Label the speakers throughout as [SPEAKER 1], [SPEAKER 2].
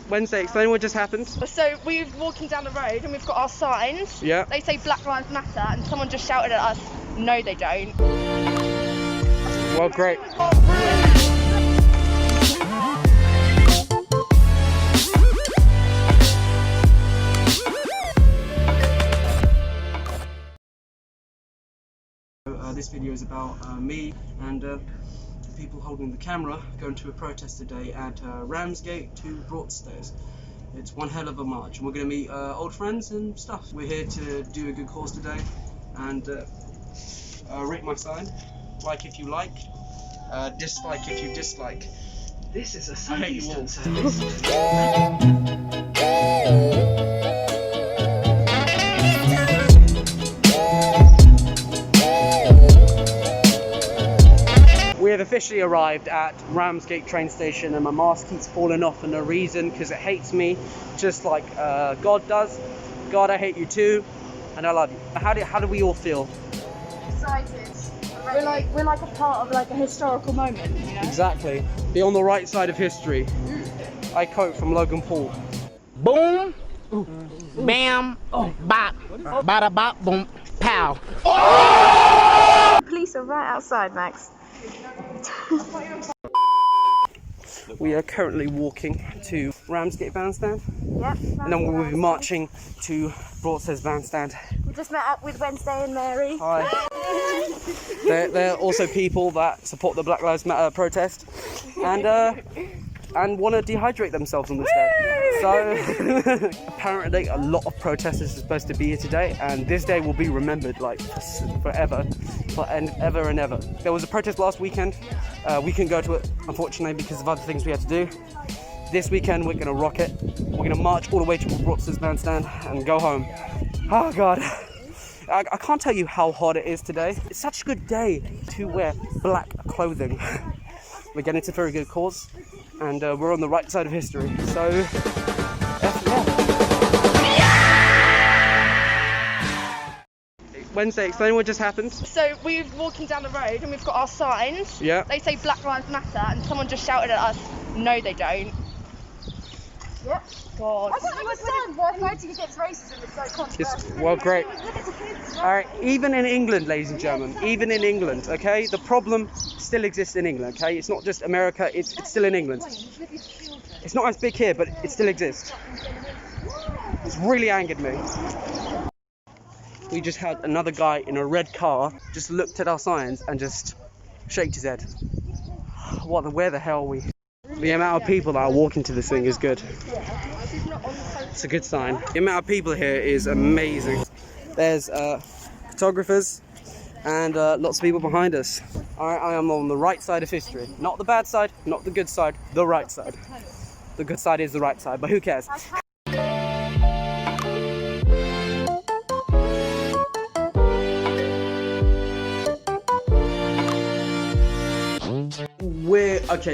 [SPEAKER 1] Wednesday, explain what just happened.
[SPEAKER 2] So we're walking down the road and we've got our signs.
[SPEAKER 1] Yeah.
[SPEAKER 2] They say Black Lives Matter and someone just shouted at us, no they don't.
[SPEAKER 1] Well, great. This video is about me and the people holding the camera going to a protest today at Ramsgate to Broadstairs. It's one hell of a march and we're going to meet old friends and stuff. We're here to do a good cause today and rate my sign, like if you like, dislike if you dislike. This is a Southeastern service. We have officially arrived at Ramsgate train station and my mask keeps falling off for no reason because it hates me just like God does. God, I hate you too and I love you. How do we all feel?
[SPEAKER 2] Excited. We're like a part of like a historical moment, you know?
[SPEAKER 1] Exactly. Be on the right side of history. I quote from Logan Paul.
[SPEAKER 3] Boom, bam, bop, bada bop, boom, pow.
[SPEAKER 2] Police are right outside, Max.
[SPEAKER 1] We are currently walking to Ramsgate Bandstand.
[SPEAKER 2] Yep.
[SPEAKER 1] And then we'll be marching to Broadstairs Bandstand.
[SPEAKER 2] We just met up with Wednesday and Mary.
[SPEAKER 1] Hi. They're also people that support the Black Lives Matter protest and want to dehydrate themselves on this day. So apparently a lot of protesters are supposed to be here today and this day will be remembered like forever and ever. There was a protest last weekend. We couldn't go to it unfortunately because of other things we had to do. This weekend we're going to rock it. We're going to march all the way to Broadstairs Bandstand and go home. Oh God. I can't tell you how hot it is today. It's such a good day to wear black clothing. We're getting to a very good cause and we're on the right side of history. So, Wednesday, explain what just happened.
[SPEAKER 2] So we're walking down the road and we've got our signs.
[SPEAKER 1] Yeah.
[SPEAKER 2] They say Black Lives Matter and someone just shouted at us, no they don't. Yep. God. I don't understand why fighting against racism is so controversial.
[SPEAKER 1] Well, great. Alright, even in England, ladies and gentlemen, even in England, okay, the problem still exists in England, okay? It's not just America, it's still in England. It's not as big here, but it still exists. It's really angered me. We just had another guy in a red car just looked at our signs and just shaked his head. Where the hell are we? The amount of people that are walking to this thing is good. It's a good sign. The amount of people here is amazing. There's photographers and lots of people behind us. I am on the right side of history. Not the bad side, not the good side, the right side. The good side is the right side, but who cares?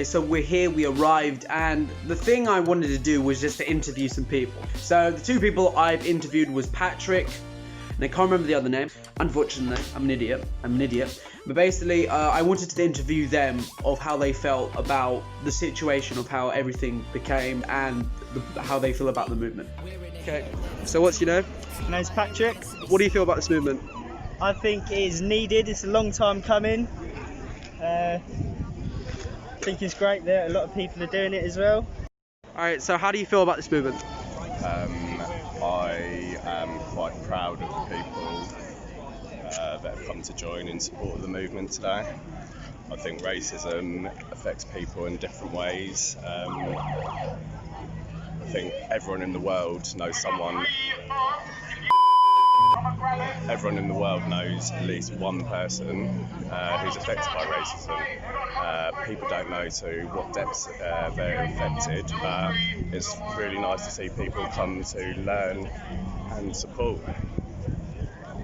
[SPEAKER 1] So we're here, we arrived, and the thing I wanted to do was just to interview some people. So the two people I've interviewed was Patrick, and I can't remember the other name. Unfortunately, I'm an idiot. But basically, I wanted to interview them of how they felt about the situation of how everything became and how they feel about the movement. Okay, so what's your name?
[SPEAKER 4] My name's Patrick.
[SPEAKER 1] What do you feel about this movement?
[SPEAKER 4] I think it is needed. It's a long time coming. I think it's great that a lot of people are doing it as well.
[SPEAKER 1] Alright, so how do you feel about this movement?
[SPEAKER 5] I am quite proud of the people that have come to join in support of the movement today. I think racism affects people in different ways. I think everyone in the world knows someone. Everyone in the world knows at least one person who's affected by racism. People don't know to what depths they're affected, but it's really nice to see people come to learn and support.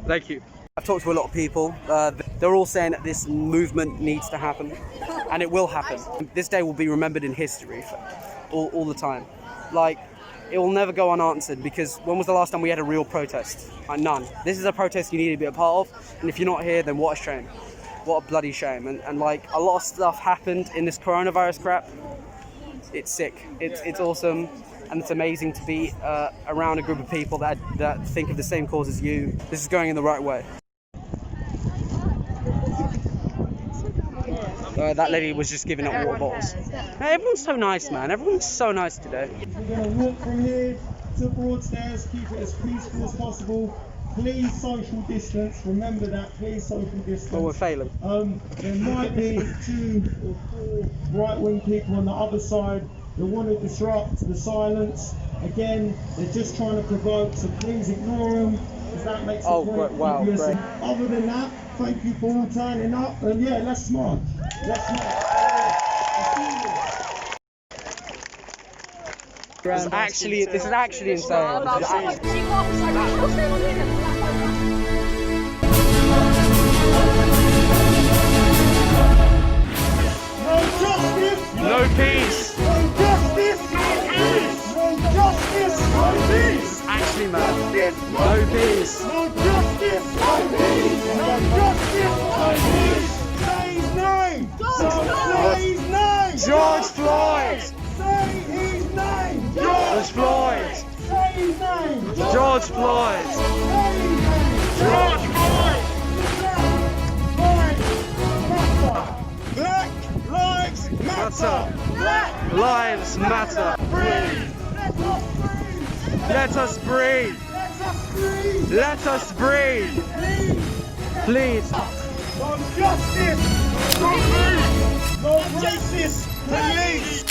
[SPEAKER 1] Thank you. I've talked to a lot of people. They're all saying that this movement needs to happen, and it will happen. This day will be remembered in history all the time. Like, it will never go unanswered, because when was the last time we had a real protest? Like, none. This is a protest you need to be a part of, and if you're not here, then what a shame. What a bloody shame. And like, a lot of stuff happened in this coronavirus crap. it's sick. It's awesome, and it's amazing to be around a group of people that think of the same cause as you. This is going in the right way. That lady was just giving out water bottles. Hey, everyone's so nice, man. Everyone's so nice today.
[SPEAKER 6] We're going to walk from here to Broadstairs, keep it as peaceful as possible. Please social distance. Remember that. Please social distance.
[SPEAKER 1] But we're failing.
[SPEAKER 6] There might be 2 or 4 right-wing people on the other side that want to disrupt the silence. Again, they're just trying to provoke, so please ignore them, because that makes the point obvious.
[SPEAKER 1] Great.
[SPEAKER 6] Other than that, thank you for all turning up, and yeah, let's march. Let's march.
[SPEAKER 1] This is actually insane. No peace.
[SPEAKER 6] No justice. No peace. No justice. No peace.
[SPEAKER 1] Actually, man. No peace.
[SPEAKER 6] No justice. No peace. No justice. No peace. Say his name. Say his name.
[SPEAKER 1] George Floyd.
[SPEAKER 6] Say his name.
[SPEAKER 1] George Floyd.
[SPEAKER 6] Say his name.
[SPEAKER 1] George Floyd.
[SPEAKER 6] Say his name. George Floyd. Black lives matter. Black
[SPEAKER 1] Lives matter. Let us breathe. Let us breathe. Please.
[SPEAKER 6] No justice. No peace. No racist police.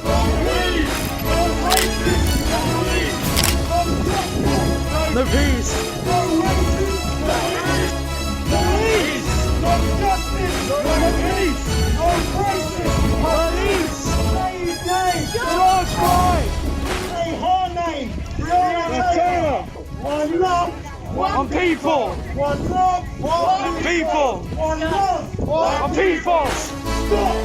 [SPEAKER 6] No peace. No racist police. No justice.
[SPEAKER 1] No peace.
[SPEAKER 6] No racist police. Police. No justice. No peace. No racist police. Say his name. George Floyd. Say her name. Breonna Taylor. One love.
[SPEAKER 1] One people.
[SPEAKER 6] One love.
[SPEAKER 1] One people.
[SPEAKER 6] One love.
[SPEAKER 1] One people.
[SPEAKER 6] Stop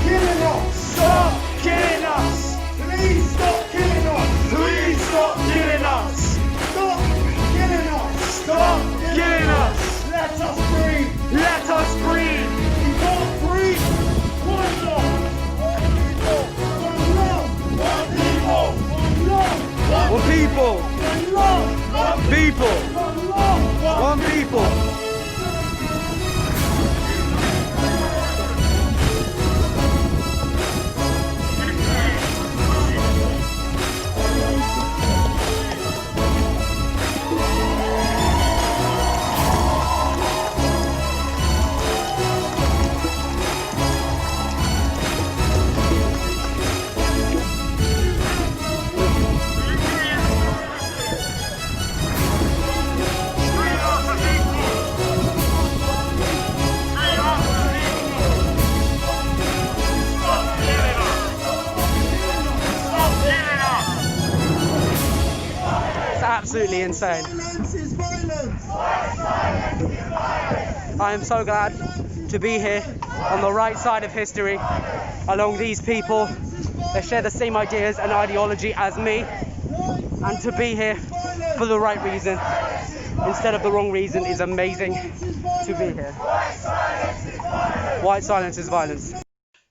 [SPEAKER 6] killing us.
[SPEAKER 1] Stop killing us.
[SPEAKER 6] Please stop killing us.
[SPEAKER 1] Please stop killing us.
[SPEAKER 6] Stop killing us.
[SPEAKER 1] Stop killing us.
[SPEAKER 6] Let us breathe.
[SPEAKER 1] Let us breathe.
[SPEAKER 6] We can't breathe. One love. One people. One love. One people. One love.
[SPEAKER 1] One people.
[SPEAKER 6] One love.
[SPEAKER 1] One people.
[SPEAKER 6] One love.
[SPEAKER 1] One people. Absolutely insane.
[SPEAKER 6] Silence is violence.
[SPEAKER 1] I am so glad to be here on the right side of history, along these people that share the same ideas and ideology as me, and to be here for the right reason instead of the wrong reason is amazing to be here. White silence is violence.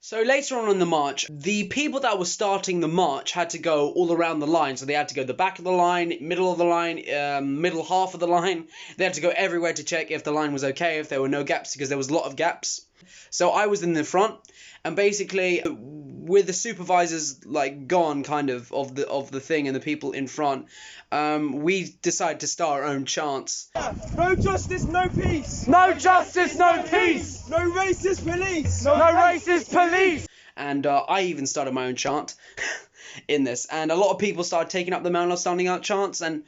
[SPEAKER 1] So later on in the march, the people that were starting the march had to go all around the line. So they had to go the back of the line, middle of the line, middle half of the line. They had to go everywhere to check if the line was okay, if there were no gaps, because there was a lot of gaps. So I was in the front, and basically with the supervisors like gone kind of the thing and the people in front, we decided to start our own chants.
[SPEAKER 4] No justice, no peace.
[SPEAKER 1] No justice, no peace.
[SPEAKER 4] No racist police.
[SPEAKER 1] No racist police. And I even started my own chant in this, and a lot of people started taking up the mantle of standing out chants, and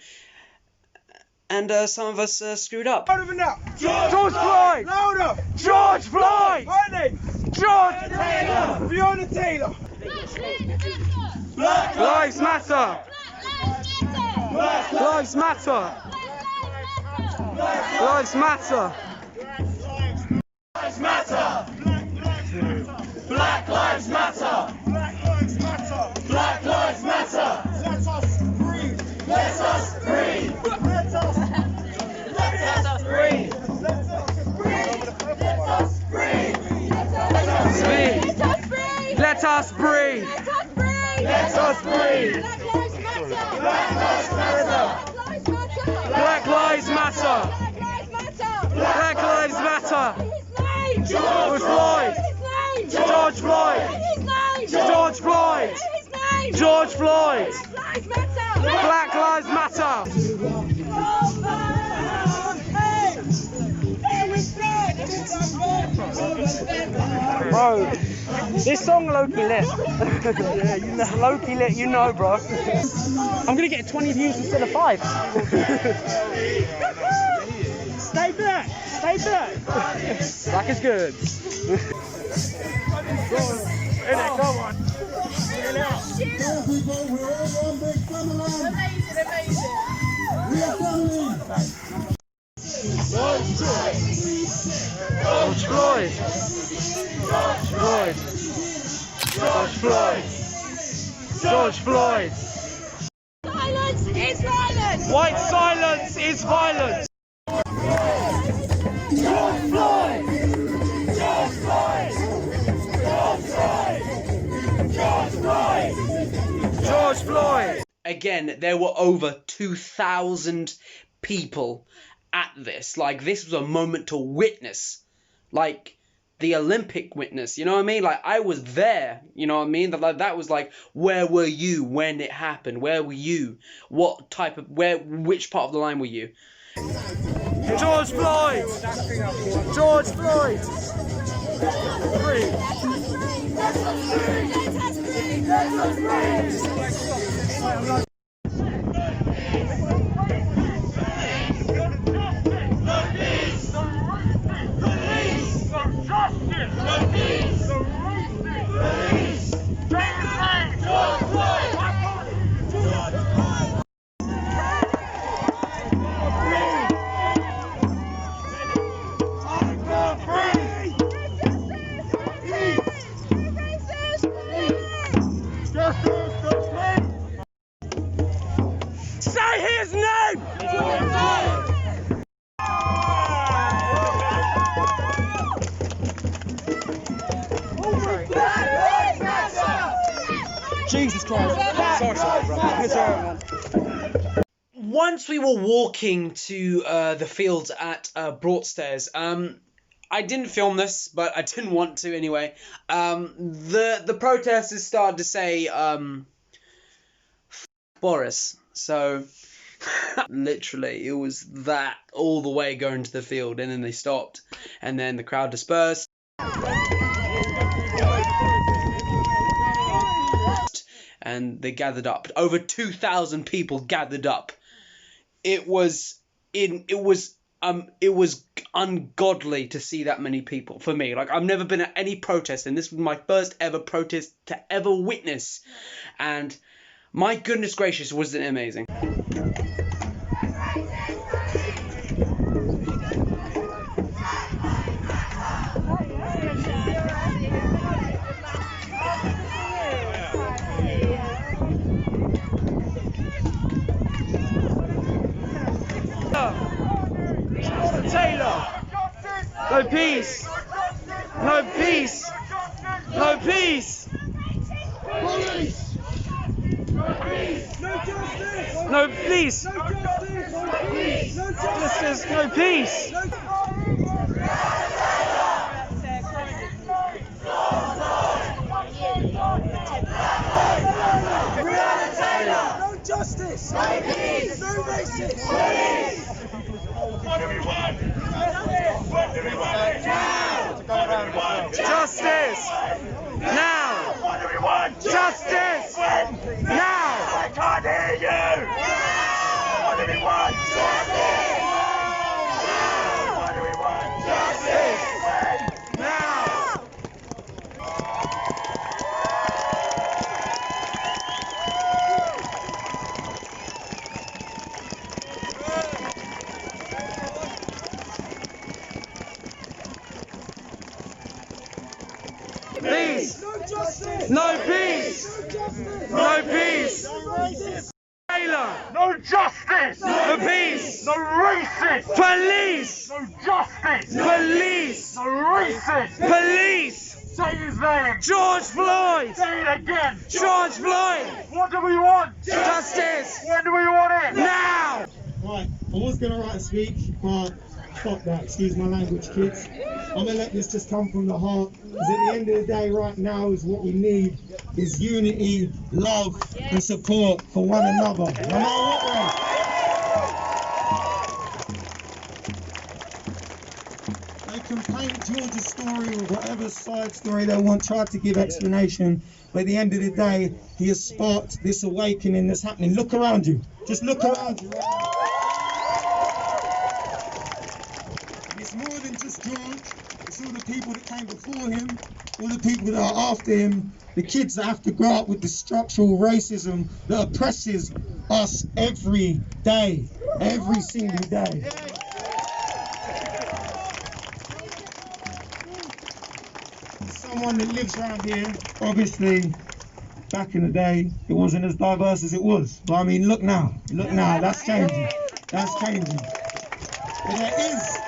[SPEAKER 1] some of us screwed up.
[SPEAKER 4] Louder than that.
[SPEAKER 1] George Floyd!
[SPEAKER 4] Louder.
[SPEAKER 1] George Floyd!
[SPEAKER 4] My name.
[SPEAKER 1] George Taylor!
[SPEAKER 4] Breonna Taylor.
[SPEAKER 1] Black Lives Matter!
[SPEAKER 7] Black
[SPEAKER 1] Lives Matter! Lives Matter!
[SPEAKER 7] Lives Matter! Black Lives Matter!
[SPEAKER 6] Black lives matter.
[SPEAKER 7] Black Lives Matter!
[SPEAKER 6] Let us breathe.
[SPEAKER 7] Let us breathe!
[SPEAKER 6] Let us
[SPEAKER 7] Let us breathe!
[SPEAKER 6] let us breathe.
[SPEAKER 7] Let us breathe!
[SPEAKER 1] Speak! Let us breathe!
[SPEAKER 2] Let us breathe!
[SPEAKER 6] Let us breathe.
[SPEAKER 1] Black lives matter. Black lives matter. George Floyd. George Floyd. George Floyd. George Floyd. Black lives matter. Bro, this song low-key lit. Yeah, you know. Low-key lit, you know, bro. I'm gonna get 20 views instead of 5.
[SPEAKER 6] Stay back. Stay back.
[SPEAKER 1] Black is good.
[SPEAKER 6] In it, come on.
[SPEAKER 1] George Floyd. Floyd. George Floyd. George Floyd.
[SPEAKER 2] Silence is violence.
[SPEAKER 1] White silence is violence.
[SPEAKER 6] George Floyd. George Floyd. George Floyd. George Floyd.
[SPEAKER 1] George Floyd. Again, there were over 2,000 people at this. Like, this was a moment to witness. Like, the Olympic witness, you know what I mean? Like, I was there, you know what I mean? That was like, where were you when it happened? Where were you? What type of, which part of the line were you? George Floyd! George Floyd! Free! Say his name! Jesus Christ. Sorry, bro. It's alright, man. Once we were walking to the fields at Broadstairs, I didn't film this, but I didn't want to anyway. The protesters started to say, Boris. So, literally, it was that all the way going to the field, and then they stopped, and then the crowd dispersed. And they gathered up. Over 2,000 people gathered up. It was ungodly to see that many people for me. Like, I've never been at any protest, and this was my first ever protest to ever witness. And my goodness gracious, wasn't it amazing? Taylor! No peace! No peace! No peace!
[SPEAKER 6] Police! No peace! No justice!
[SPEAKER 1] No peace!
[SPEAKER 6] No justice! No peace! No justice!
[SPEAKER 1] No peace!
[SPEAKER 6] No justice! No peace! No racist! Police! What do we want? What do we want? Now! What do we want?
[SPEAKER 1] Justice! Now!
[SPEAKER 6] What do we want?
[SPEAKER 1] Justice!
[SPEAKER 6] When?
[SPEAKER 1] Now!
[SPEAKER 6] I can't hear you! What do we want? Justice! What do we want? Justice! When?
[SPEAKER 1] Now! Peace!
[SPEAKER 6] No justice!
[SPEAKER 1] No peace!
[SPEAKER 6] No justice!
[SPEAKER 1] No peace!
[SPEAKER 6] No racist!
[SPEAKER 1] Taylor!
[SPEAKER 6] No justice!
[SPEAKER 1] No peace!
[SPEAKER 6] No racist!
[SPEAKER 1] Police!
[SPEAKER 6] No justice!
[SPEAKER 1] Police!
[SPEAKER 6] No racist!
[SPEAKER 1] Police!
[SPEAKER 6] Say his name.
[SPEAKER 1] George Floyd!
[SPEAKER 6] Say it again.
[SPEAKER 1] George Floyd!
[SPEAKER 6] What do we want?
[SPEAKER 1] Justice!
[SPEAKER 6] When do we want it?
[SPEAKER 1] Now!
[SPEAKER 8] Right, I was going to write a speech, but fuck that, excuse my language, kids. I'm going to let this just come from the heart, because at the end of the day, right now, is what we need is unity, love, and support for one another. No matter what race. They can paint George's story or whatever side story they want, try to give explanation, but at the end of the day, he has sparked this awakening that's happening. Look around you. Just look around you. It's more than just George. It's all the people that came before him, all the people that are after him, the kids that have to grow up with the structural racism that oppresses us every day, every single day. Someone that lives around here, obviously, back in the day, it wasn't as diverse as it was. But I mean, look now, that's changing. That's changing. But there is.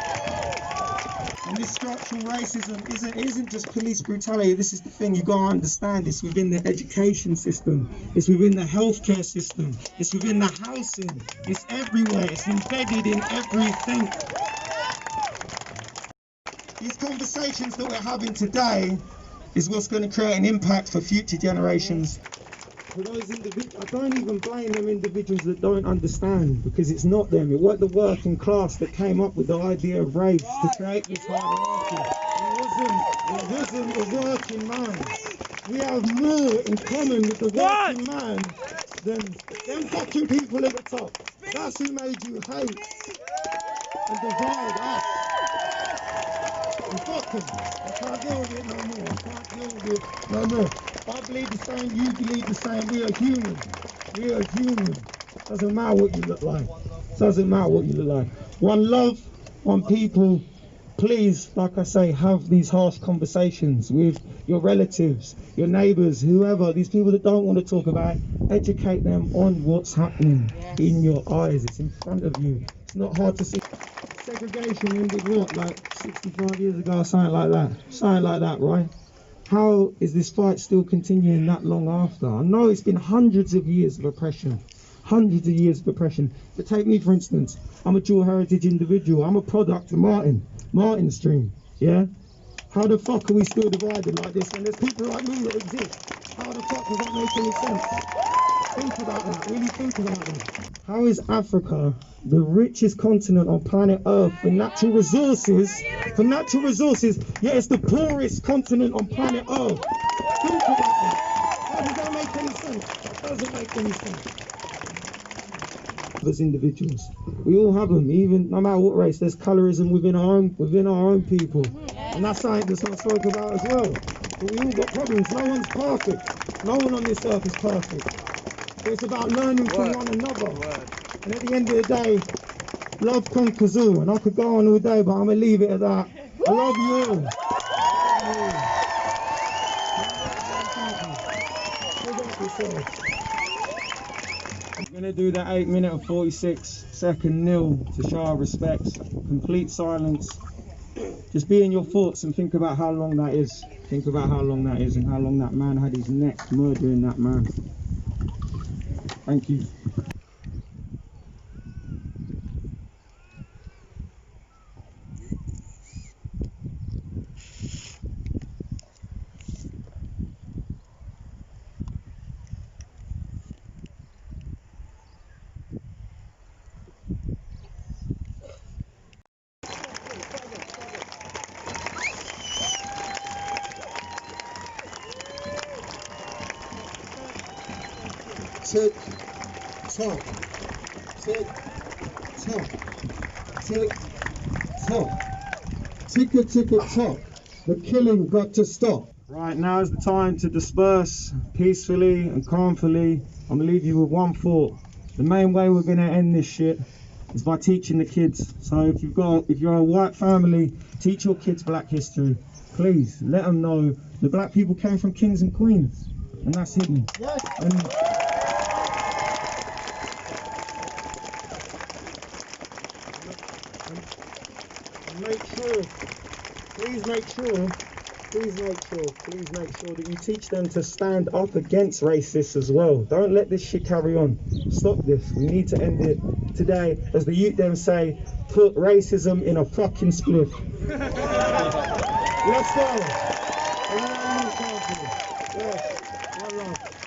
[SPEAKER 8] And this structural racism isn't just police brutality. This is the thing, you gotta understand. It's within the education system. It's within the healthcare system. It's within the housing. It's everywhere. It's embedded in everything. These conversations that we're having today is what's going to create an impact for future generations. For those individuals, I don't even blame them individuals that don't understand, because it's not them. It was the working class that came up with the idea of race to create this hierarchy. It wasn't a working man. We have more in common with the working man than them fucking people at the top. That's who made you hate and divide us. And fuck them. I can't deal with it no more. I can't deal with it no more. I believe the same, you believe the same. We are human. We are human. Doesn't matter what you look like. Doesn't matter what you look like. One love, one people. Please, like I say, have these harsh conversations with your relatives, your neighbours, whoever, these people that don't want to talk about it. Educate them on what's happening in your eyes. It's in front of you. It's not hard to see. Segregation ended what, like 65 years ago or something like that? Something like that, right? How is this fight still continuing that long after? I know it's been hundreds of years of oppression. Hundreds of years of oppression. But take me, for instance. I'm a dual heritage individual. I'm a product of Martin stream, yeah? How the fuck are we still divided like this when there's people like me that exist? How the fuck does that make any sense? Think about that, really think about that. How is Africa the richest continent on planet Earth for natural resources, yet it's the poorest continent on planet Earth? Think about that. How does that make any sense? That doesn't make any sense. As individuals, we all have them, even no matter what race. There's colorism within our own people, and that's something that's not spoken about as well. But we all got problems. No one's perfect. No one on this earth is perfect. But it's about learning from one another. And at the end of the day, love conquers all. And I could go on all day, but I'm gonna leave it at that. I love you all. I'm going to do that 8-minute and 46-second nil to show our respects. Complete silence. Just be in your thoughts and think about how long that is. Think about how long that is and how long that man had his neck murdering that man. Thank you. Tick, tock, tick, tock, tick, tock, ticka, ticka, tock. The killing got to stop. Right, now is the time to disperse peacefully and calmly. I'm gonna leave you with one thought. The main way we're gonna end this shit is by teaching the kids. So if you're a white family, teach your kids black history. Please, let them know the black people came from kings and queens, and that's hidden. Yes. And make sure, please make sure please make sure that you teach them to stand up against racists as well. Don't let this shit carry on. Stop this. We need to end it today. As the youth them say, put racism in a fucking spliff. Let's go. Yes, one love.